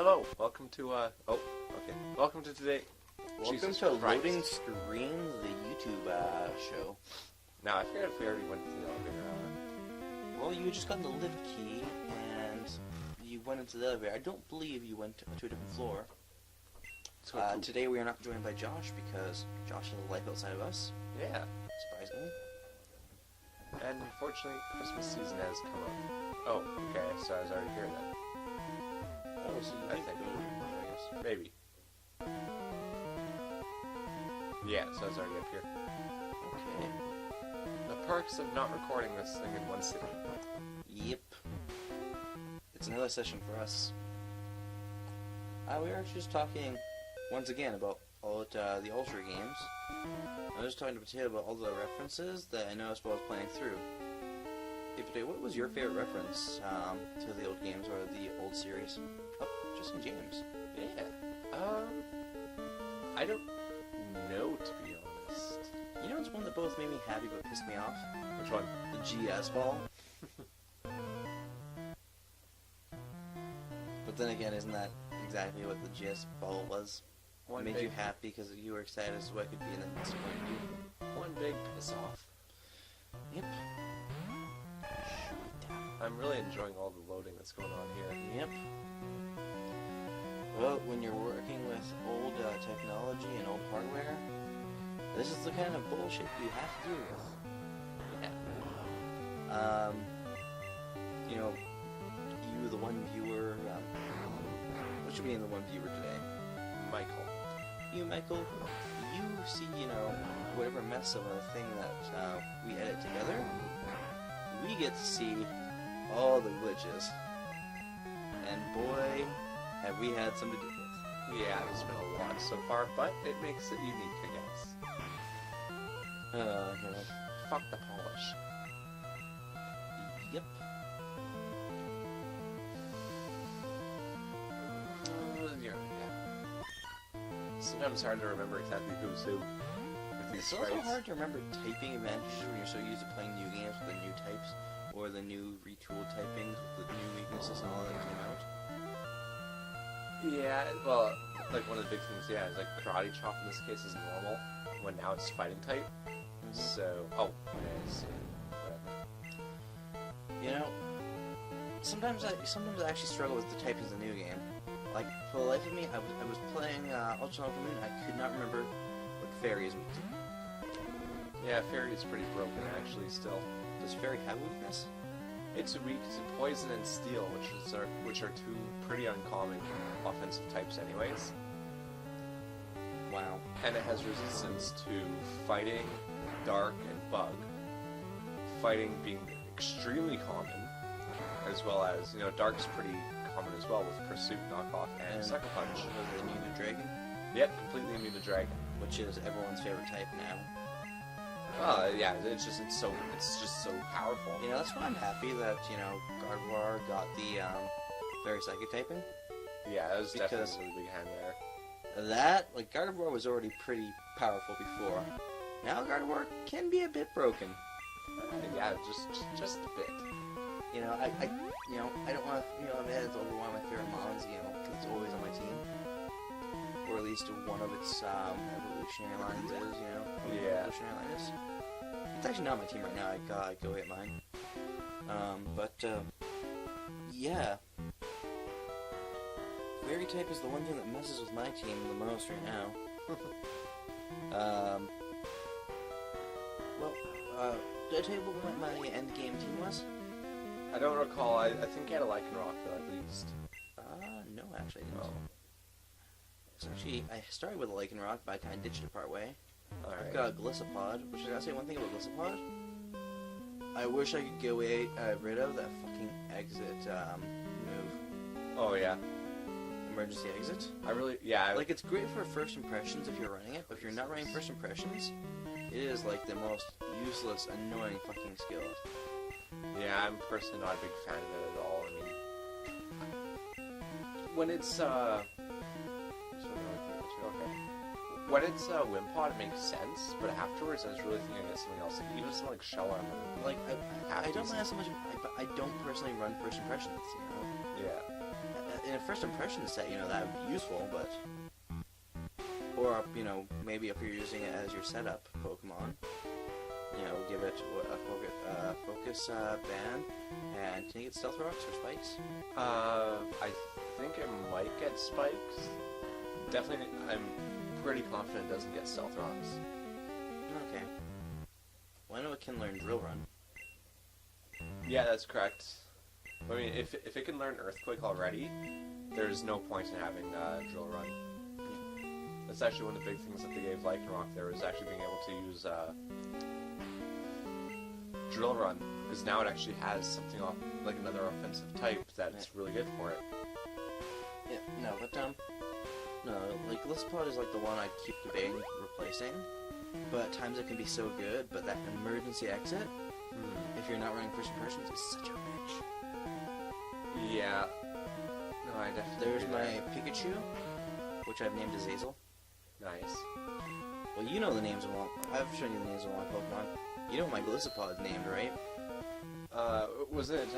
Hello, welcome to, welcome to today. Welcome Jesus to Christ. Loading Screens, the YouTube show. Now, I forget if we already went to the elevator. Well, you just got the lift key, and you went into the elevator. I don't believe you went to a different floor. Today we are not joined by Josh, because Josh has a life outside of us. Yeah. Surprisingly. And unfortunately, Christmas season has come up. Oh, okay, so I was already here then. Oh, so you I did think. go, I guess. Maybe. Yeah, so I was already up here. Okay. The perks of not recording this thing in one sitting. Yep. It's another session for us. We were actually just talking, once again, about all the Ultra games. I was talking to Potato about all the references that I noticed while I was playing through. Hey, Potato, what was your favorite reference to the old games or the old series? Oh, just in James. Yeah. I don't know, to be honest. You know, it's one that both made me happy but pissed me off. Which one? The GS ball. But then again, isn't that exactly what the GS ball was? It made you happy because you were excited as to what it could be, and then disappointed you. One big piss off. Yep. I'm really enjoying all the loading that's going on here. Yep. Well, when you're working with old technology and old hardware, this is the kind of bullshit you have to deal with. Yeah. You know, you, the one viewer, what should be in the one viewer today? Michael. You, Michael, you see, you know, whatever mess of a thing that we edit together, we get to see all the glitches. And boy, have we had some to deal with. Yeah, there's been a lot so far, but it makes it unique, I guess. You know. Fuck the polish. Yep. Yeah. Sometimes it's hard to remember exactly who's who with these It's also sprites. hard to remember typing advantages when you're so used to playing new games with the new types, or the new retooled typings with the new weaknesses and all that came out. Yeah, well, like one of the big things, yeah, is like Karate Chop in this case is normal, when now it's fighting type. So, I see. Whatever. You know, sometimes I actually struggle with the typings in the new game. Like, for the life of me, I was playing Ultra Ultra Moon, I could not remember what Fairy is weak to. Yeah, Fairy is pretty broken actually still. Does Fairy have a weakness? It's weak to Poison and Steel, which are two pretty uncommon offensive types anyways. Wow. And it has resistance to Fighting, Dark, and Bug. Fighting being extremely common, as well as, you know, Dark's pretty common as well with Pursuit, Knockoff, and Sucker Punch. Was it immune to Dragon? Yep, completely immune to Dragon. Which is everyone's favorite type now. Yeah, it's just so powerful. You know, that's why I'm happy that, you know, Gardevoir got the Fairy Psychic typing. Yeah, that was Because definitely a really big hand there. that, like, Gardevoir was already pretty powerful before. Now Gardevoir can be a bit broken. Yeah, just a bit. You know, I don't want to, you know, admit it's over one of my favorite mons, you know, because it's always on my team. Or at least one of its evolutionary lines is, you know. Yeah. Evolutionary line is. It's actually not my team right now, I go hit mine. Yeah. Fairy type is the one thing that messes with my team the most right now. Did I tell you what my end game team was? I don't recall. I think I had a Lycanroc though, at least. No, actually I didn't. Oh. So actually, I started with a Lycanroc, but I kind of ditched it part way. Alright. I've got a Gliscopod, which I gotta say one thing about Gliscopod. I wish I could get rid of that fucking exit move. Oh yeah. Emergency exit. Like It's great for first impressions if you're running it, but if you're not running first impressions, it is like the most useless, annoying fucking skill. yeah, I'm personally not a big fan of it at all. I mean, when it's when it's Wimpod, it makes sense, but afterwards, I was really thinking of something else, like even something like Shell Armor. Like I don't mind so much, but I don't personally run first impressions. You know. Yeah. in a first impression set, that would be useful, but... Or, maybe if you're using it as your setup Pokemon, give it a focus band, and can you get Stealth Rocks or Spikes? I think it might get Spikes. Definitely, I'm pretty confident it doesn't get Stealth Rocks. Okay. Well, I know it can learn Drill Run. Yeah, that's correct. I mean, if it can learn Earthquake already, there's no point in having Drill Run. That's actually one of the big things that they gave Lycanroc there, was actually being able to use Drill Run, because now it actually has something like another offensive type that's really good for it. Yeah, no, but no, like Gliscod is like the one I keep debating replacing, but at times it can be so good, but that emergency exit, if you're not running first impressions, is such a bitch. Yeah. No, I definitely There's my Pikachu, which I've named Azazel. Nice. Well, you know the names of all... I've shown you the names of all my Pokemon. You know what my Gliscod's named, right? Was it,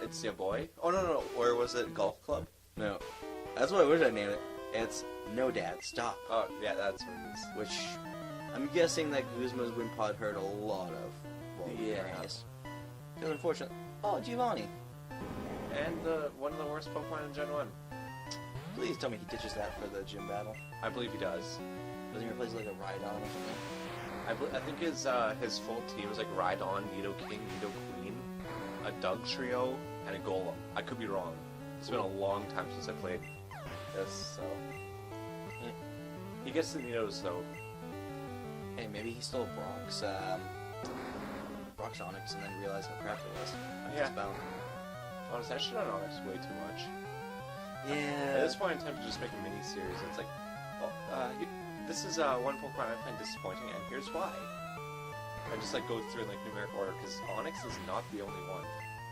It's Your Boy? Oh, no, or was it Golf Club? No. That's what I wish I named it. It's No Dad, Stop. Oh, yeah, that's what it is. Which, I'm guessing that Guzma's Wimpod heard a lot of. Yeah. Because unfortunately... Oh, Giovanni. And one of the worst Pokemon in Gen 1. Please tell me he ditches that for the gym battle. I believe he does. Doesn't he replace like a Rhydon or something? I think his full team is like Rhydon, Nidoking, Nidoqueen, a Doug Trio, and a Golem. I could be wrong. It's been a long time since I played this, so... He gets the Nidos, though. Hey, maybe he stole Brock's Onyx and then realized how crap it was. Yeah. Honestly, I should have Onyx way too much. Yeah. At this point, I'm tempted to just make a mini-series. It's like, this is one Pokemon I find disappointing, and here's why. I just like go through in like numeric order, because Onyx is not the only one.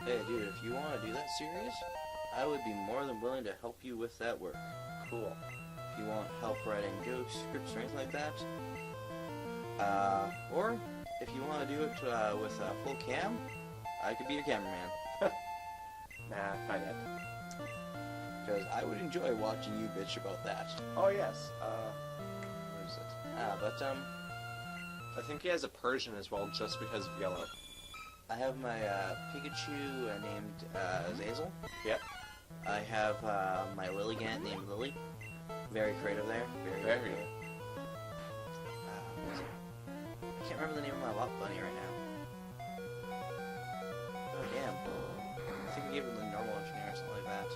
Hey, dude, if you want to do that series, I would be more than willing to help you with that work. Cool. If you want help writing jokes, scripts, or anything like that, or if you want to do it with full cam, I could be your cameraman. Nah, not yet. Because I would enjoy watching you bitch about that. Oh yes. Where is it? But I think he has a Persian as well, just because of yellow. I have my Pikachu named Azazel. Yep. I have my Lilligant named Lily. Very creative there. Very. What is it? I can't remember the name of my Lot Bunny right now. Oh damn. I think I gave it the normal engineer or something like that.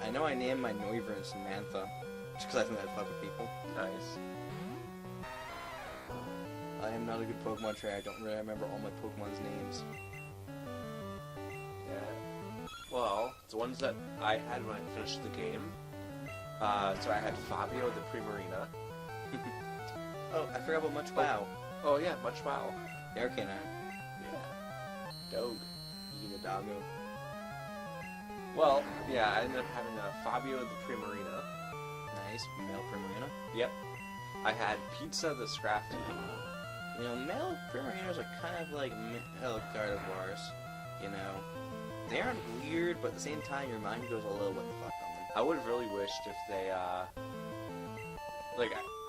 I know I named my Noivern Samantha, just because I think that'd fuck with people. Nice. I am not a good Pokemon trainer. I don't really remember all my Pokemon's names. Yeah. Well, the ones that I had when I finished the game. So I had Fabio the Primarina. Oh, I forgot about Much Wow. Oh yeah, Much Wow. The Arcanine. Yeah. Doge. Yidadago. Well, yeah, I ended up having Fabio the Primarina. Nice. Male Primarina. Yep. I had Pizza the Scrafty. Male Primarinas are kind of like male Gardevoirs. They aren't weird, but at the same time, your mind goes a little what the fuck on them. I would have really wished if they, I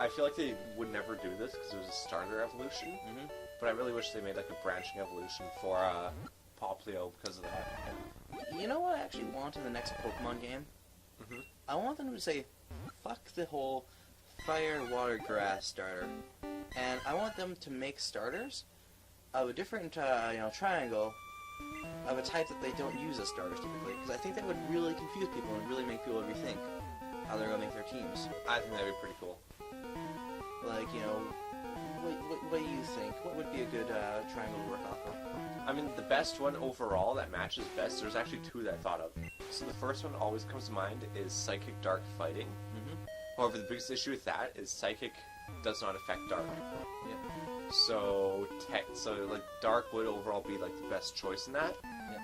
feel like they would never do this because it was a starter evolution, but I really wish they made, like, a branching evolution for, Poplio because of that. You know what I actually want in the next Pokemon game? I want them to say, fuck the whole fire, water, grass starter. And I want them to make starters of a different, triangle of a type that they don't use as starters typically. Because I think that would really confuse people and really make people rethink how they're going to make their teams. I think that'd be pretty cool. Like, what do you think? What would be a good triangle to work off of? I mean, the best one overall that matches best, there's actually two that I thought of. So the first one always comes to mind is Psychic Dark Fighting. However, the biggest issue with that is Psychic does not affect Dark. Yep. So like Dark would overall be like the best choice in that. Yep.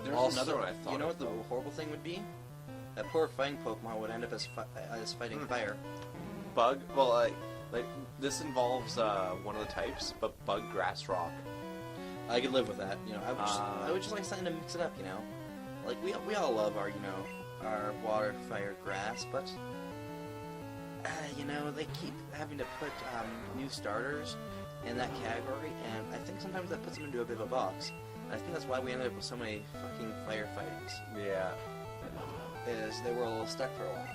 There's also, another one I thought. You know what the horrible thing would be? That poor fighting Pokemon would end up as fighting fire. Bug. Well, like this involves one of the types, but Bug, Grass, Rock. I could live with that. I would just like something to mix it up. like we all love our our water, fire, grass, but they keep having to put new starters in that category, and I think sometimes that puts them into a bit of a box. And I think that's why we ended up with so many fucking firefightings. Yeah. Is they were a little stuck for a while,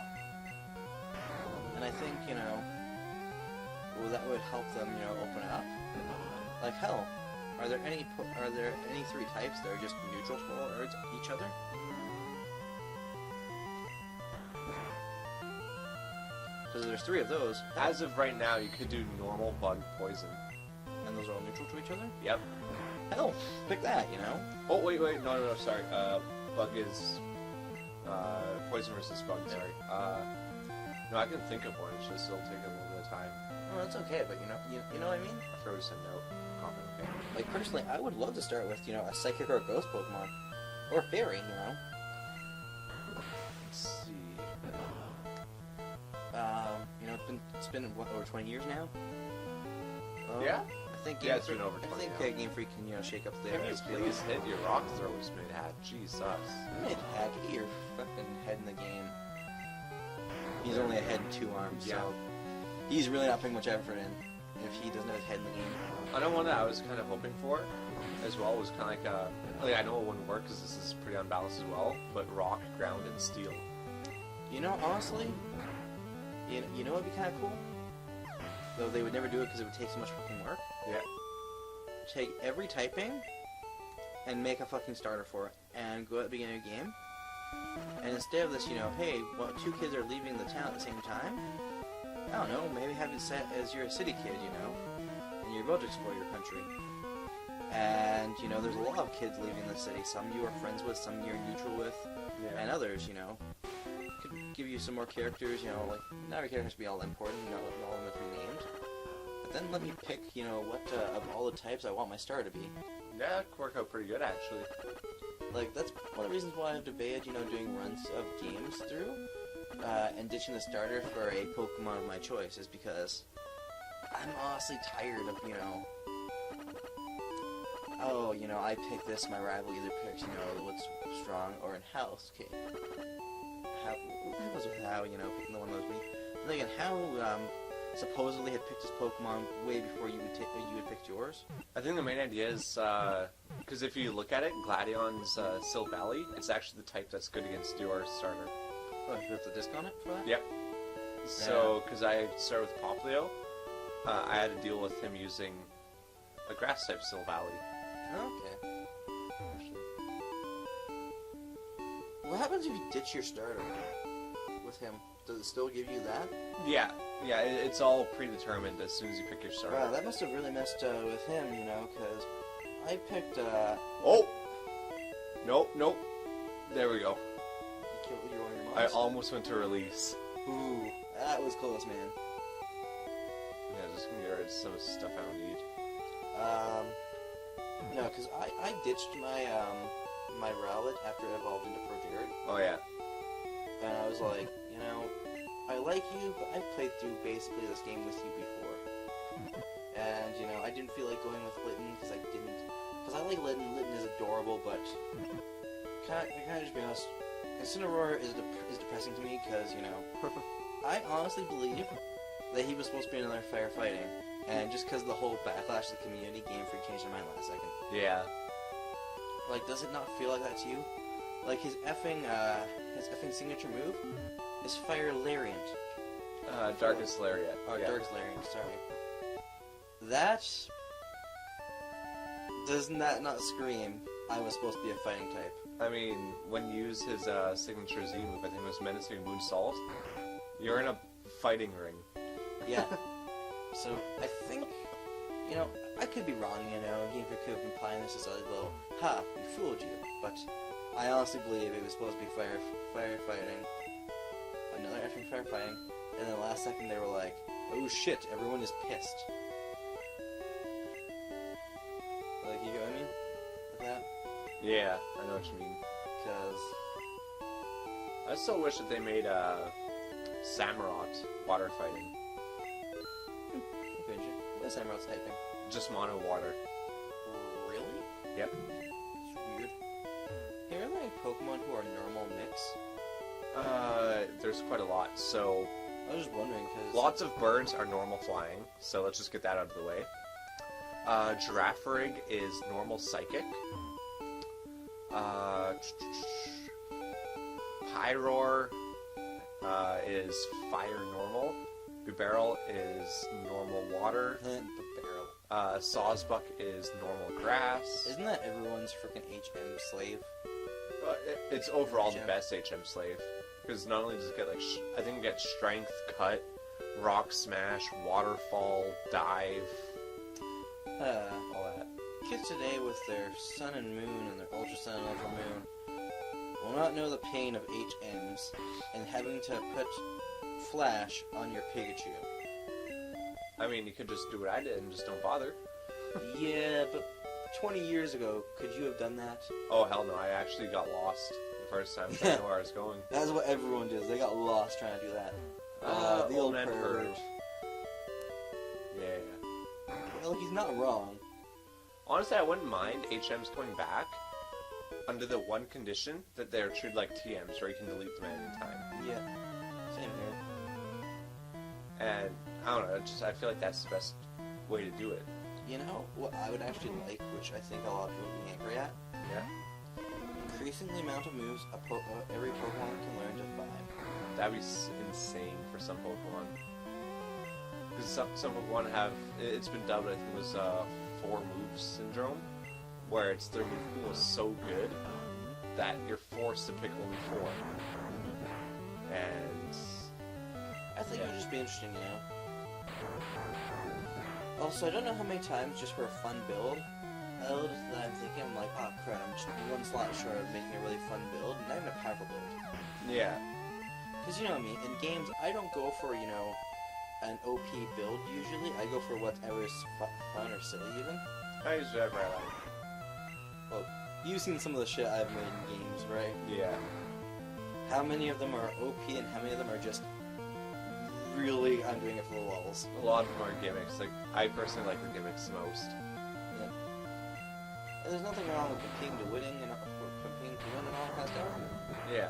and I think that would help them open it up. Like hell, are there any 3 types that are just neutral towards each other? Because there's 3 of those. As of right now, you could do normal, bug, poison. And those are all neutral to each other? Yep. Hell, pick that, Oh, wait, no, sorry. Bug is, poison versus bug, sorry. No, I can think of one, it's just it'll take a little bit of time. Oh, that's okay, but you know what I mean? I'll throw just a note. Comment, okay. Like, personally, I would love to start with, a psychic or a ghost Pokemon. Or fairy, Let's see. It's been what, over 20 years now? Yeah? I think Yeah, it's been over 20 I think Game Freak can, shake up the Can you please hit your rock throwers, mid-hat? Jesus. Mid-hat, get your fucking head in the game. He's only a head and 2 arms, Yeah. so he's really not putting much effort in if he doesn't have his head in the game. I know one that I was kind of hoping for as well was kind of like I know it wouldn't work because this is pretty unbalanced as well, but rock, ground, and steel. Honestly, you know what'd be kind of cool? Though they would never do it because it would take so much fucking work. Yeah. Take every typing and make a fucking starter for it, and go at the beginning of the game. And instead of this, hey, 2 kids are leaving the town at the same time. I don't know, maybe have it set as you're a city kid, and you're about to explore your country. And there's a lot of kids leaving the city. Some you are friends with, some you're neutral with, and others, could give you some more characters. Like not every character has to be all important. All of them have to be named. But then let me pick, what of all the types I want my star to be. Yeah, it worked out pretty good actually. Like that's one of the reasons why I've debated, doing runs of games through, and ditching the starter for a Pokemon of my choice, is because I'm honestly tired of, I pick this, my rival either picks, what's strong, or in house, okay. What was with How, picking the one that was me. And again, How, supposedly had picked his Pokemon way before you had picked yours. I think the main idea is, because if you look at it, Gladion's Silvally, it's actually the type that's good against your starter. Oh, you have to discount it for that? Yep. So, because I started with Poplio, I had to deal with him using a grass type Silvally. Okay. What happens if you ditch your starter with him? Does it still give you that? Yeah, it's all predetermined as soon as you pick your starter. Wow, that must have really messed with him, because I picked, Oh! Nope. There we go. You killed your one of your I moms? almost went to release. Ooh, that was close, man. Yeah, just gonna get rid of some stuff I don't need. No, because I ditched my, my Rowlet after it evolved into Pergeri. Oh, yeah. And I was like, I like you, but I've played through basically this game with you before. And, I didn't feel like going with Litten because I like Litten. Litten is adorable, but can I just be honest? Incineroar is depressing to me because, I honestly believe that he was supposed to be another firefighting. And just because of the whole backlash of the community, Game Freak changed their mind last second. Yeah. Like, does it not feel like that to you? Like, his effing signature move is Fire Lariat. Darkest Lariat. Oh, yeah. Darkest Lariat, sorry. That... Doesn't that not scream, I was supposed to be a fighting type? I mean, when you use his signature Z move, I think it was Menacing Moonsault, you're in a fighting ring. Yeah. So, I think, I could be wrong, Game Freak could have been implying this as a little, ha, we fooled you, but I honestly believe it was supposed to be firefighting, another effing firefighting, and then last second they were like, oh shit, everyone is pissed. Like, you get what I mean? With that? Yeah, I know what you mean. Because... I still wish that they made Samurott water fighting. What is Emerald's typing? Just mono water. Really? Yep. It's weird. Hey, are there any Pokemon who there's quite a lot. So I was just wondering because lots of birds are normal flying, so let's just get that out of the way. Giraffrig is normal psychic. Pyroar is fire normal. Bibarel is normal water. Bibarel. Sawsbuck is normal grass. Isn't that everyone's freaking HM slave? It's overall the best HM slave. Because not only does it get, like, I think it gets strength, cut, rock smash, waterfall, dive, all that. Kids today with their sun and moon and their ultra sun and ultra moon will not know the pain of HMs and having to put Flash on your Pikachu. I mean, you could just do what I did and just don't bother. Yeah, but 20 years ago, could you have done that? Oh, hell no. I actually got lost the first time. I didn't know where I was going. That's what everyone does. They got lost trying to do that. The old man heard. Yeah. Well, he's not wrong. Honestly, I wouldn't mind HMs going back under the one condition that they're treated like TMs, where you can delete them at any time. Yeah. Same here. And, I don't know, I feel like that's the best way to do it. You know, what I would actually like, which I think a lot of people would be angry at? Yeah. Increasing the amount of moves every Pokemon can learn to 5. That'd be insane for some Pokemon. Because some Pokemon have, it's been dubbed, I think it was 4 moves syndrome, where it's their move pool is so good that you're forced to pick only 4. And I think it would just be interesting, you know? Also, I don't know how many times, just for a fun build, that I'm thinking, I'm like, oh crap, I'm just one slot short of making a really fun build, not even a powerful build. yeah. Because, you know what I mean, in games, I don't go for, you know, an OP build usually. I go for whatever's fun or silly even. I use whatever I like. Well, you've seen some of the shit I've made in games, right? Yeah. How many of them are OP and how many of them are just really, I'm doing it for the lulz? A lot of them are gimmicks. Like, I personally like the gimmicks the most. Yeah. And there's nothing wrong with competing to winning and competing to win and all that stuff. Yeah.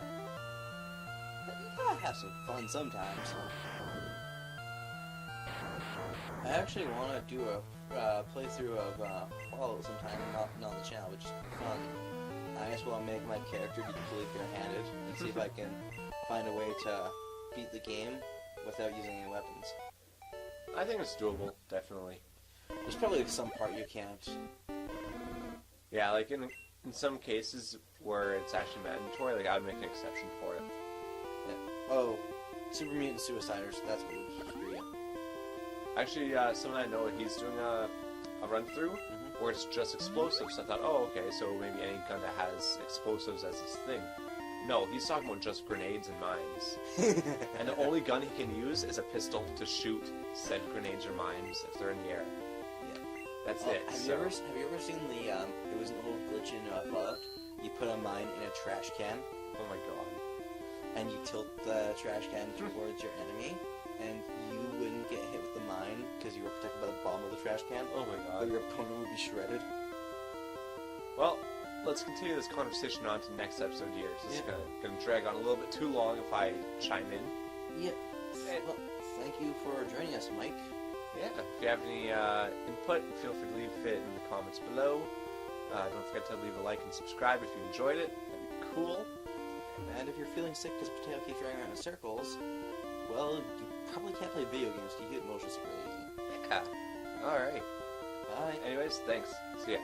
But you gotta have some fun sometimes. I actually want to do a playthrough of Follow sometime, not on the channel, which is fun. I guess I'll make my character be completely bare-handed and see if I can find a way to beat the game without using any weapons. I think it's doable, definitely. There's probably some part you can't. Yeah, like in some cases where it's actually mandatory, like I would make an exception for it. Yeah. Oh, Super Mutant Suiciders, that's what screw you. Actually, someone I know, he's doing a run-through where it's just explosives. So I thought, oh, okay, so maybe any gun that has explosives as his thing. No, he's talking about just grenades and mines. And the only gun he can use is a pistol to shoot said grenades or mines if they're in the air. Yeah. That's it. Have you ever seen the, it was an little glitch in Fallout. You put a mine in a trash can. Oh my god. And you tilt the trash can towards your enemy, and you wouldn't get hit with the mine because you were protected by the bottom of the trash can. Oh my god. But your opponent would be shredded. Well, let's continue this conversation on to the next episode here. This is going to drag on a little bit too long if I chime in. Yeah. Well, thank you for joining us, Mike. Yeah. If you have any input, feel free to leave it in the comments below. Don't forget to leave a like and subscribe if you enjoyed it. That'd be cool. And if you're feeling sick because Potato keeps running around in circles, well, you probably can't play video games because you get motion sick really easy. Yeah. Alright. Bye. Anyways, thanks. See ya.